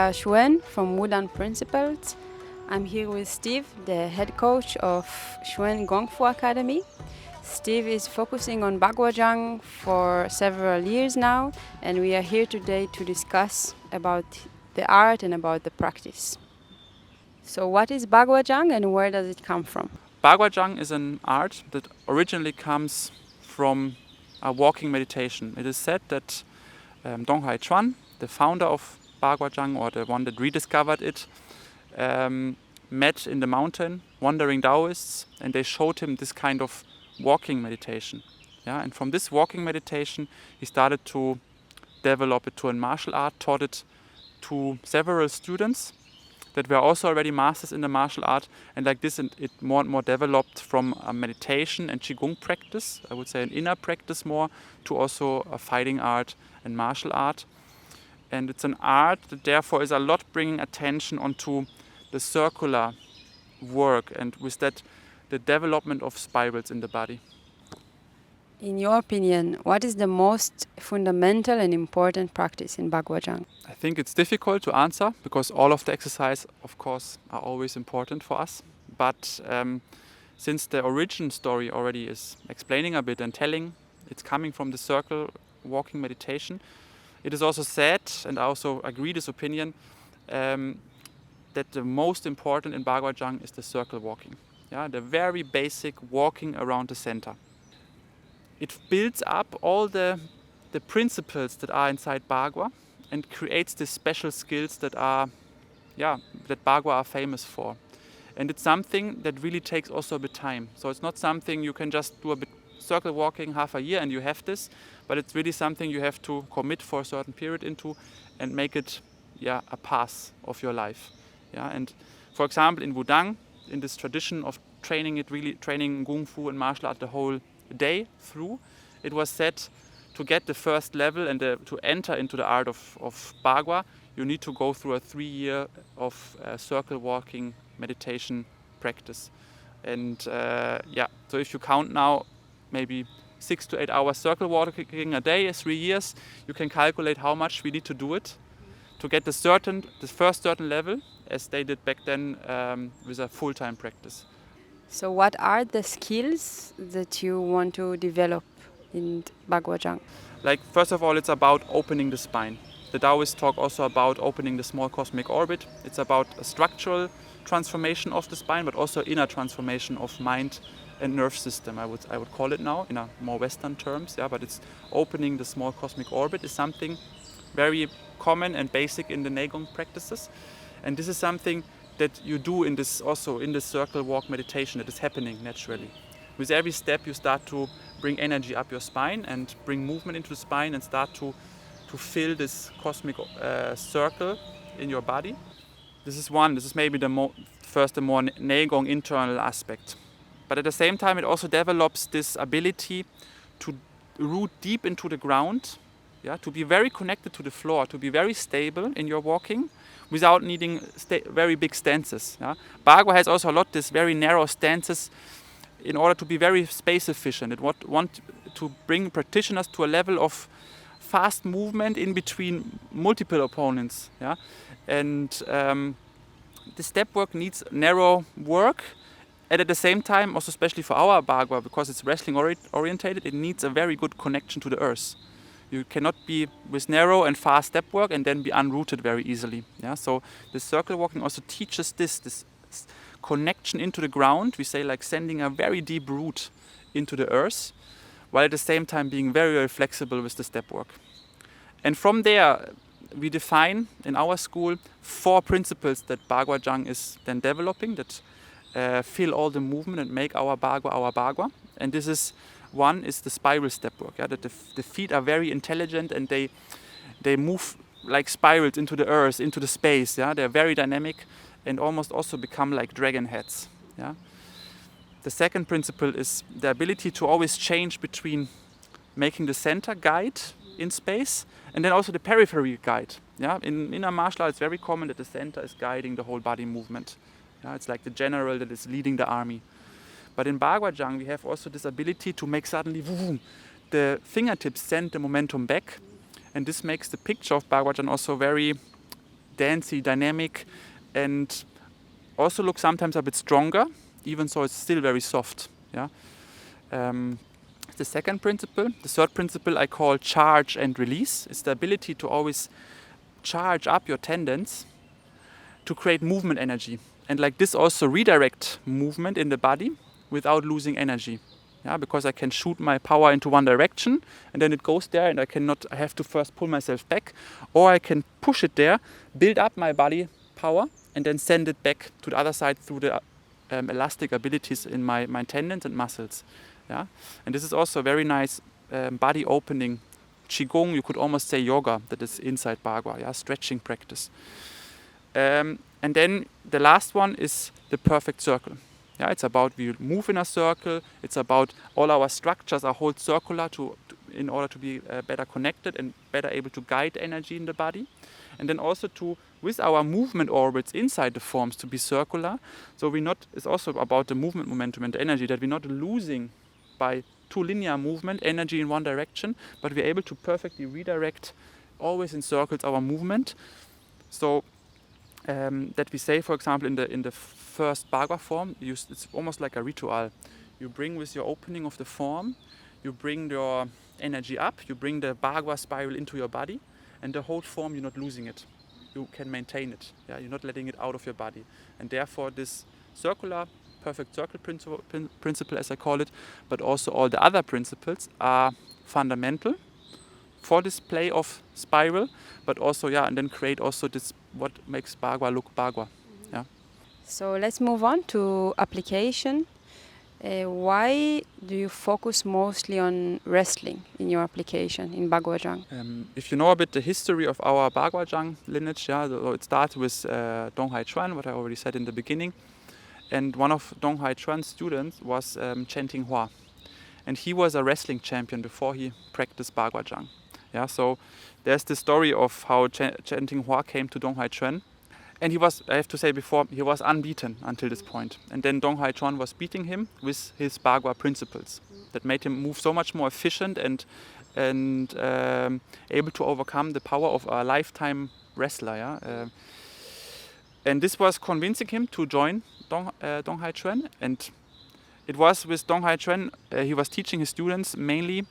are Xuan from Ba Gua Princples. I'm here with Steve, the head coach of Xuan Gong Fu Academy. Steve is focusing on Ba Gua Zhang for several years now, and we are here today to discuss about the art and about the practice. So what is Ba Gua Zhang and where does it come from? Ba Gua Zhang is an art that originally comes from a walking meditation. It is said that Dong Hai Chuan, the founder of Ba Gua Zhang, or the one that rediscovered it, met in the mountain wandering Taoists, and they showed him this kind of walking meditation. Yeah, and from this walking meditation, he started to develop it to a martial art, taught it to several students that were also already masters in the martial art, and like this it more and more developed from a meditation and Qigong practice, I would say an inner practice more, to also a fighting art and martial art. And it's an art that therefore is a lot bringing attention onto the circular work, and with that the development of spirals in the body. In your opinion, what is the most fundamental and important practice in Ba Gua Zhang? I think it's difficult to answer because all of the exercise, of course, are always important for us. But since the origin story already is explaining a bit and telling, it's coming from the circle walking meditation. It is also said, and I also agree this opinion, that the most important in Ba Gua Zhang is the circle walking. Yeah, the very basic walking around the center. It builds up all the principles that are inside Ba Gua and creates these special skills that are, that Ba Gua are famous for. And it's something that really takes also a bit time. So it's not something you can just do a bit circle walking half a year and you have this, but it's really something you have to commit for a certain period into and make it, a path of your life. Yeah, and for example, in Wudang, in this tradition of training Kung Fu and martial art the whole day through, it was said to get the first level and to enter into the art of Ba Gua, you need to go through a 3 year of circle walking meditation practice. And so if you count now, maybe 6 to 8 hours circle walking a day, 3 years, you can calculate how much we need to do it to get the first certain level, as they did back then with a full-time practice. So what are the skills that you want to develop in Ba Gua Zhang? Like, first of all, it's about opening the spine. The Taoists talk also about opening the small cosmic orbit. It's about a structural transformation of the spine, but also inner transformation of mind and nerve system, I would call it now, in a more Western terms. Yeah, but it's opening the small cosmic orbit is something very common and basic in the Neigong practices. And this is something that you do in this circle walk meditation that is happening naturally. With every step you start to bring energy up your spine and bring movement into the spine and start to fill this cosmic circle in your body. This is maybe the more Neigong internal aspect. But at the same time it also develops this ability to root deep into the ground, to be very connected to the floor, to be very stable in your walking, without needing very big stances. Yeah? Ba Gua has also a lot this very narrow stances in order to be very space efficient. It want to bring practitioners to a level of fast movement in between multiple opponents. Yeah? And the step work needs narrow work, and at the same time, also especially for our Ba Gua, because it's wrestling orientated, it needs a very good connection to the earth. You cannot be with narrow and fast step work and then be unrooted very easily. Yeah? So the circle walking also teaches this connection into the ground. We say like sending a very deep root into the earth, while at the same time being very, very flexible with the step work. And from there, we define in our school 4 principles that Ba Gua Zhang is then developing that fill all the movement and make our Ba Gua. And this is one is the spiral step work, that the feet are very intelligent and they move like spirals into the earth, into the space. Yeah? They're very dynamic and almost also become like dragon heads. Yeah? The second principle is the ability to always change between making the center guide in space and then also the periphery guide. Yeah? In inner martial art, it's very common that the center is guiding the whole body movement. Yeah? It's like the general that is leading the army. But in Ba Gua Zhang, we have also this ability to make suddenly the fingertips send the momentum back. And this makes the picture of Ba Gua Zhang also very dancey, dynamic, and also look sometimes a bit stronger, even so it's still very soft. Yeah. The second principle. The third principle I call charge and release. It's the ability to always charge up your tendons to create movement energy. And like this also redirect movement in the body without losing energy. Yeah, because I can shoot my power into one direction and then it goes there and I have to first pull myself back, or I can push it there, build up my body power and then send it back to the other side through the elastic abilities in my tendons and muscles. Yeah? And this is also a very nice body opening Qigong, you could almost say yoga, that is inside Ba Gua, yeah? Stretching practice. And then the last one is the perfect circle. Yeah, it's about we move in a circle. It's about all our structures are whole circular in order to be better connected and better able to guide energy in the body. And then also with our movement orbits inside the forms to be circular. So it's also about the movement momentum and the energy, that we're not losing by too linear movement energy in one direction, but we're able to perfectly redirect always in circles our movement. So that we say, for example, in the first Ba Gua form, it's almost like a ritual. You bring with your opening of the form, you bring your energy up, you bring the Ba Gua spiral into your body, and the whole form, you're not losing it. You can maintain it. Yeah? You're not letting it out of your body. And therefore this circular, perfect circle principle, as I call it, but also all the other principles are fundamental for this play of spiral, but also, and then create also this, what makes Ba Gua look Ba Gua. Yeah. So let's move on to application. Why do you focus mostly on wrestling in your application in Ba Gua Zhang? If you know a bit the history of our Ba Gua Zhang lineage, it started with Dong Hai Chuan, what I already said in the beginning. And one of Dong Hai Chuan's students was Chen Tinghua. And he was a wrestling champion before he practiced Ba Gua Zhang. Yeah, so there's the story of how Chen Tinghua came to Dong Hai Chuan. And he was, I have to say before, he was unbeaten until this point. And then Dong Hai Chuan was beating him with his Ba Gua principles that made him move so much more efficient and able to overcome the power of a lifetime wrestler. Yeah? And this was convincing him to join Dong Hai Chuan. And it was with Dong Hai Chuan, he was teaching his students mainly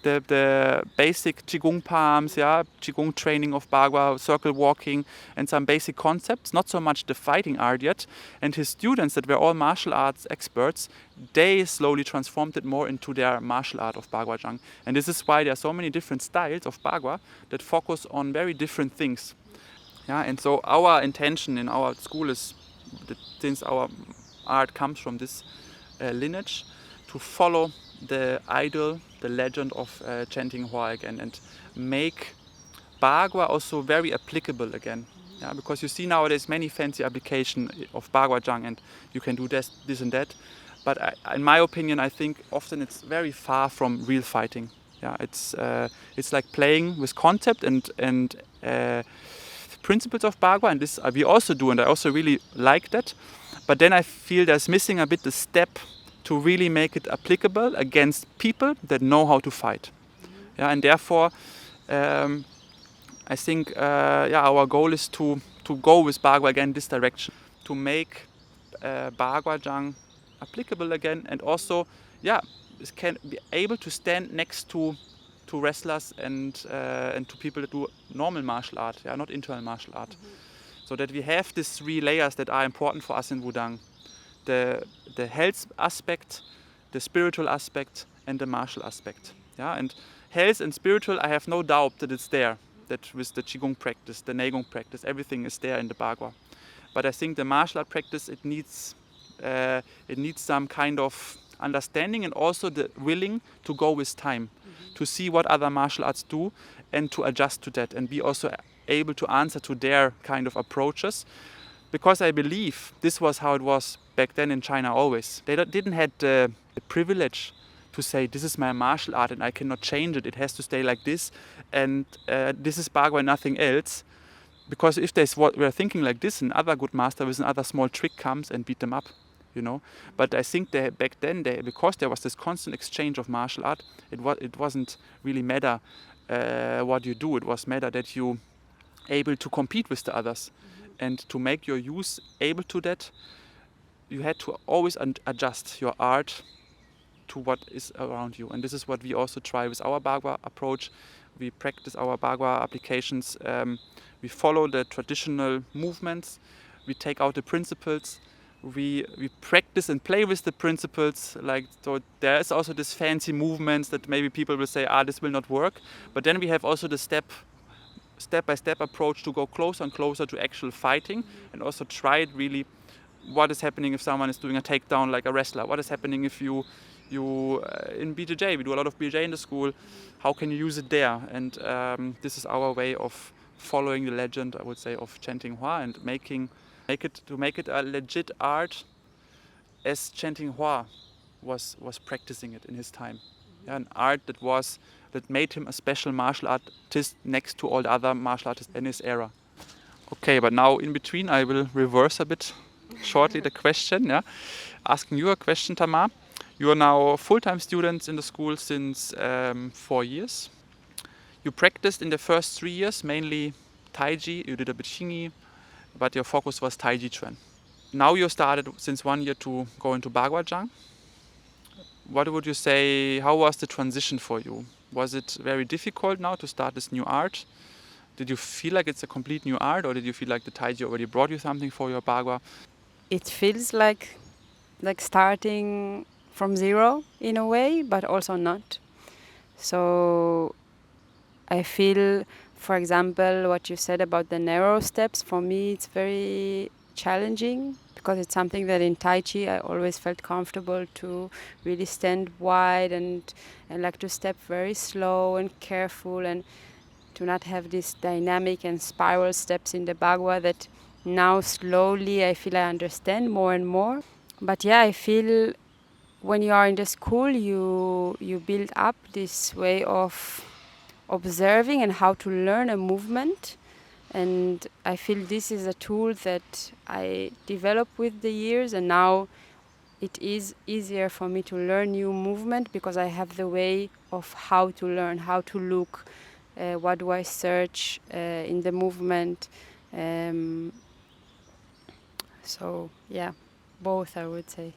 the basic Qigong palms, Qigong training of Ba Gua, circle walking, and some basic concepts, not so much the fighting art yet. And his students, that were all martial arts experts, they slowly transformed it more into their martial art of Ba Gua Zhang. And this is why there are so many different styles of Ba Gua that focus on very different things. Yeah, and so our intention in our school is, that since our art comes from this lineage, to follow the idol, the legend of Chen Tinghua again, and make Ba Gua also very applicable again. Yeah, because you see nowadays many fancy application of Ba Gua Zhang, and you can do this and that. But in my opinion, I think often it's very far from real fighting. Yeah, it's like playing with concept and principles of Ba Gua, and this we also do, and I also really like that. But then I feel there's missing a bit the step to really make it applicable against people that know how to fight. Yeah, and therefore, I think our goal is to go with Ba Gua again this direction, to make Ba Gua Zhang applicable again, and also, it can be able to stand next to wrestlers and to people that do normal martial art, not internal martial art. So that we have these three layers that are important for us in Wudang. The health aspect, the spiritual aspect, and the martial aspect. Yeah, and health and spiritual, I have no doubt that it's there. That with the Qigong practice, the Neigong practice, everything is there in the Ba Gua. But I think the martial art practice, it needs some kind of understanding and also the willing to go with time, to see what other martial arts do and to adjust to that and be also able to answer to their kind of approaches. Because I believe this was how it was back then in China always. They didn't have the privilege to say, this is my martial art and I cannot change it. It has to stay like this. And this is Ba Gua and nothing else. Because if they were thinking like this, another good master with another small trick comes and beat them up. But I think back then, because there was this constant exchange of martial art, it wasn't really matter what you do. It was matter that you able to compete with the others. And to make your youth able to that, you had to always adjust your art to what is around you. And this is what we also try with our Ba Gua approach. We practice our Ba Gua applications. We follow the traditional movements. We take out the principles. We practice and play with the principles. Like, so there is also this fancy movements that maybe people will say, this will not work. But then we have also the step-by-step approach to go closer and closer to actual fighting, and also try it really. What is happening if someone is doing a takedown like a wrestler? What is happening if you in BJJ, we do a lot of BJJ in the school. How can you use it there? And this is our way of following the legend, I would say, of chanting Hua, and make it a legit art, as chanting Hua was practicing it in his time. Yeah, an art that made him a special martial artist next to all the other martial artists in his era. Okay, but now in between I will reverse a bit shortly the question. Yeah, asking you a question, Tamar. You are now full-time students in the school since 4 years. You practiced in the first 3 years mainly Taiji. You did a bit Xingyi, but your focus was Taiji Chuan. Now you started since 1 year to go into Ba Gua Zhang. What would you say? How was the transition for you? Was it very difficult now to start this new art? Did you feel like it's a complete new art, or did you feel like the Taiji already brought you something for your Ba Gua? It feels like starting from zero in a way, but also not. So I feel, for example, what you said about the narrow steps, for me it's very challenging, because it's something that in Tai Chi I always felt comfortable to really stand wide and like to step very slow and careful, and to not have these dynamic and spiral steps in the Ba Gua that now slowly I feel I understand more and more. But yeah, I feel when you are in the school, you build up this way of observing and how to learn a movement. And I feel this is a tool that I developed with the years, and now it is easier for me to learn new movement because I have the way of how to learn, how to look, what do I search in the movement. So yeah, both I would say.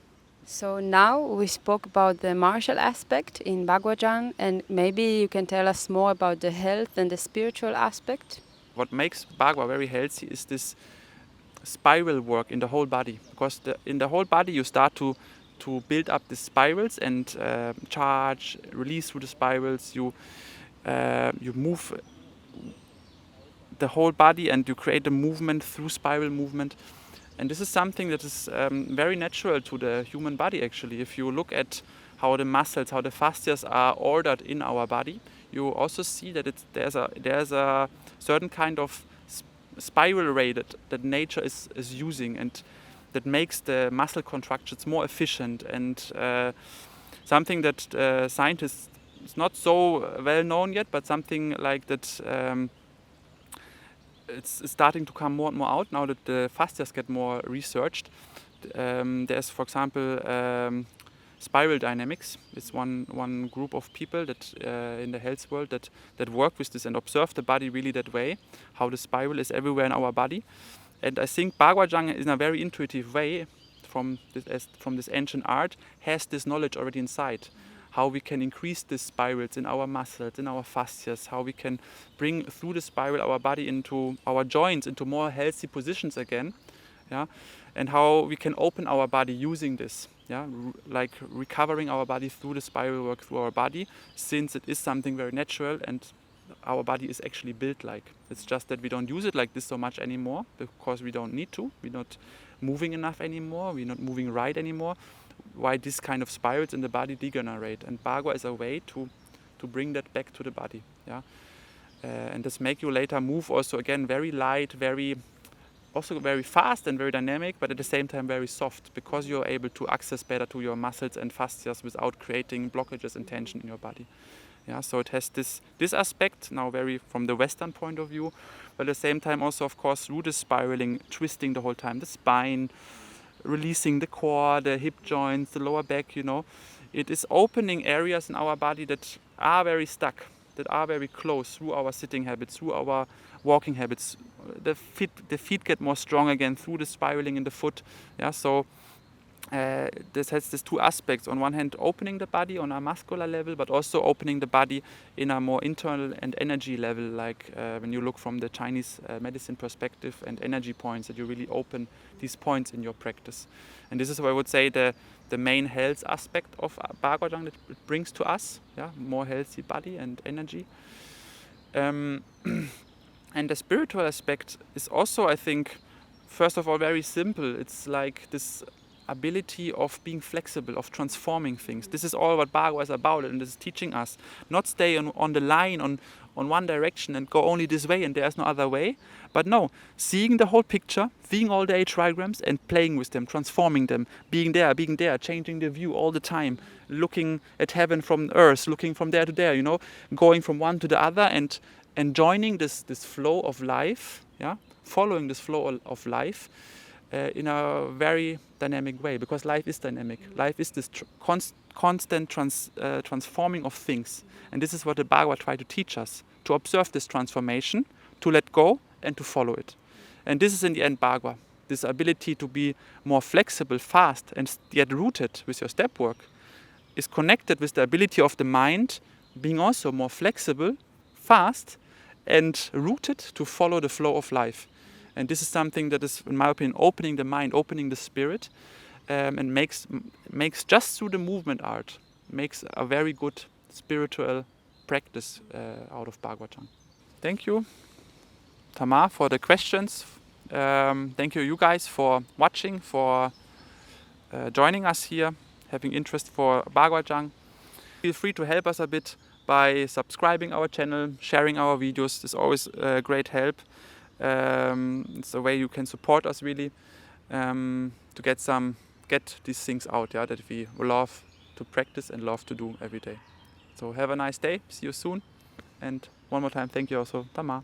So now we spoke about the martial aspect in Ba Gua Zhang, and maybe you can tell us more about the health and the spiritual aspect. What makes Ba Gua very healthy is this spiral work in the whole body, because in the whole body you start to build up the spirals and charge, release through the spirals. You move the whole body and you create a movement through spiral movement. And this is something that is very natural to the human body, actually. If you look at how the muscles, how the fascias are ordered in our body, you also see that there's a certain kind of spiral rate that nature is using, and that makes the muscle contractions more efficient, and something that scientists, it's not so well known yet, but something like that it's starting to come more and more out now that the fascias get more researched. There's, for example, spiral dynamics. It's one group of people that in the health world that work with this and observe the body really that way, how the spiral is everywhere in our body. And I think Ba Gua Zhang, in a very intuitive way, from this ancient art, has this knowledge already inside. How we can increase the spirals in our muscles, in our fascias, how we can bring through the spiral our body into our joints, into more healthy positions again, yeah, and how we can open our body using this, yeah, like recovering our body through the spiral work through our body, since it is something very natural and our body is actually built like. It's just that we don't use it like this so much anymore because we don't need to. We're not moving enough anymore. We're not moving right anymore. Why this kind of spirals in the body degenerate, and Ba Gua is a way to bring that back to the body, yeah, and this make you later move also again very light, very fast and very dynamic, but at the same time very soft, because you're able to access better to your muscles and fascias without creating blockages and tension in your body. Yeah, so it has this aspect now very from the Western point of view, but at the same time also, of course, through the spiraling, twisting the whole time, the spine, releasing the core, the hip joints, the lower back, it is opening areas in our body that are very stuck, that are very close through our sitting habits, through our walking habits. The feet get more strong again through the spiraling in the foot. Yeah, so this has these two aspects. On one hand, opening the body on a muscular level, but also opening the body in a more internal and energy level, like when you look from the Chinese medicine perspective and energy points, that you really open these points in your practice. And this is what I would say the main health aspect of Ba Gua Zhang that it brings to us, yeah, more healthy body and energy. And the spiritual aspect is also, I think, first of all, very simple. It's like this ability of being flexible, of transforming things. This is all what Ba Gua is about, and this is teaching us not stay on the line, on one direction and go only this way and there's no other way, but no, seeing the whole picture, seeing all the trigrams and playing with them, transforming them, being there, changing the view all the time, looking at heaven from earth, looking from there to there, you know, going from one to the other and joining this flow of life, yeah, following this flow of life in a very dynamic way, because life is dynamic. Life is this constant transforming of things. And this is what the Ba Gua try to teach us, to observe this transformation, to let go and to follow it. And this is in the end Ba Gua, this ability to be more flexible, fast and yet rooted with your step work is connected with the ability of the mind being also more flexible, fast and rooted to follow the flow of life. And this is something that is, in my opinion, opening the mind, opening the spirit, and makes just through the movement art, makes a very good spiritual practice out of Ba Gua Zhang. Thank you, Tamar, for the questions. Thank you guys for watching, for joining us here, having interest for Ba Gua Zhang. Feel free to help us a bit by subscribing our channel, sharing our videos. It's always a great help. It's a way you can support us really to get these things out, yeah, that we love to practice and love to do every day. So have a nice day. See you soon. And one more time, thank you also, Tamar.